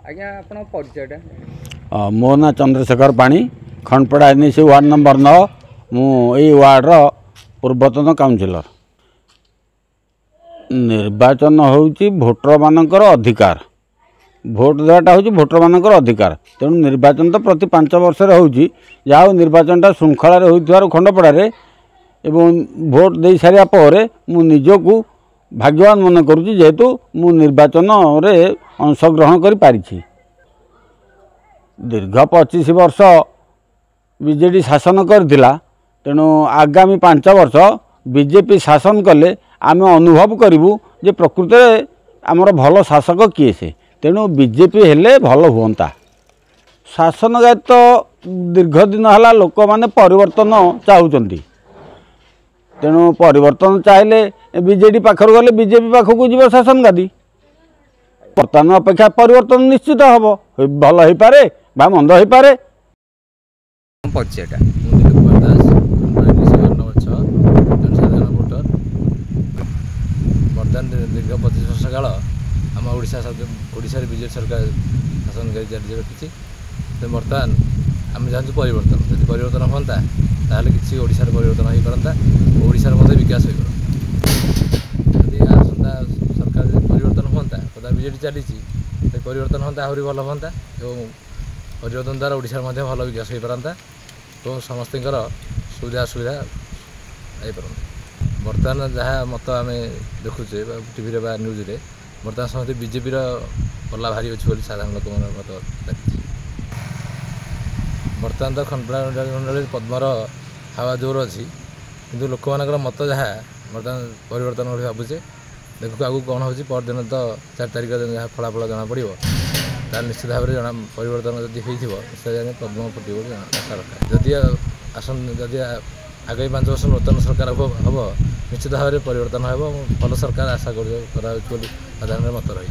आज्ञा आपण परिचयटा मो ना चंद्रशेखर पाणी खंडपड़ा एनएसी वार्ड नंबर 9 मु वार्ड पूर्वतन काउंसिलर। निर्वाचन होउची भोटर मानकर अधिकार, भोट देवाटा होउची भोटर मानकर अधिकार। तेणु निर्वाचन तो प्रति 5 वर्ष होउची, जहाँ श्रृंखला श्रृंखलार होइथार खंडपड़ारे एवं भोट दे सारिया पर मु निजकू भाग्यवान मन करुची, जेहेतु मु निर्वाचन रे अंशग्रहण करि पारिछि। दीर्घ 25 वर्ष बीजेडी शासन करथिला, तेणु आगामी 5 वर्ष बीजेपी शासन कले आम अनुभव करूँ जे प्रकृत में आमर भल शासक किए से। तेणु बीजेपी हेले भल हुंता। शासन दायित्व दीर्घ दिन है लोक मैंने परिवर्तन चाहते, तेणु परिवर्तन चाहिए बीजेडी पाखर गले बीजेपी पाखक जीव शासन गादी। बर्तमान अपेक्षा परिवर्तन निश्चित हम भल हो पारे बा मंद हो पारे। परिचयटा बर्तमान दीर्घ 25 वर्ष काल आम ओडिशा बीजेपी सरकार शासन जारी रखी। बर्तमान आम चाहूँ परिवर्तन, जब परिवर्तन हाँ ताल कि ओडिशार परिवर्तन हो पारता, ओडिशार मध्य विकास हो जदि आसंता सरकार परिवर्तन हाँ कदा बीजेडी चली परिवर्तन हाँ आहरी भल हाँ और परिवर्तन द्वारा ओडिशार मध्य भल विकास हो पारता और समस्त सुविधा असुविधा हो पारता। बर्तमान जहाँ मत आम देखुचे टीवी न्यूज रे बर्तमान समस्त बीजेपी पल्ला भारी अच्छी साधारण लोक मत लगी। बर्तमान तो खंडपड़ा मंडल पद्मर हावा जोर अच्छी, किंतु लोक मान मत जहाँ बर्तमान परिवर्तन भावुचे। देखो आगू कौन हो परदिन तो 4 तारिख जहाँ फलाफल जना पड़ो तार निश्चित भाव में परिवर्तन जब हो पद्म फुटो आशा रखा। जदि आसन जदि आगामी 5 वर्ष नूतन सरकार हम निश्चित भाव में परिवर्तन हो भल सरकार आशा कर साधारण मत रही।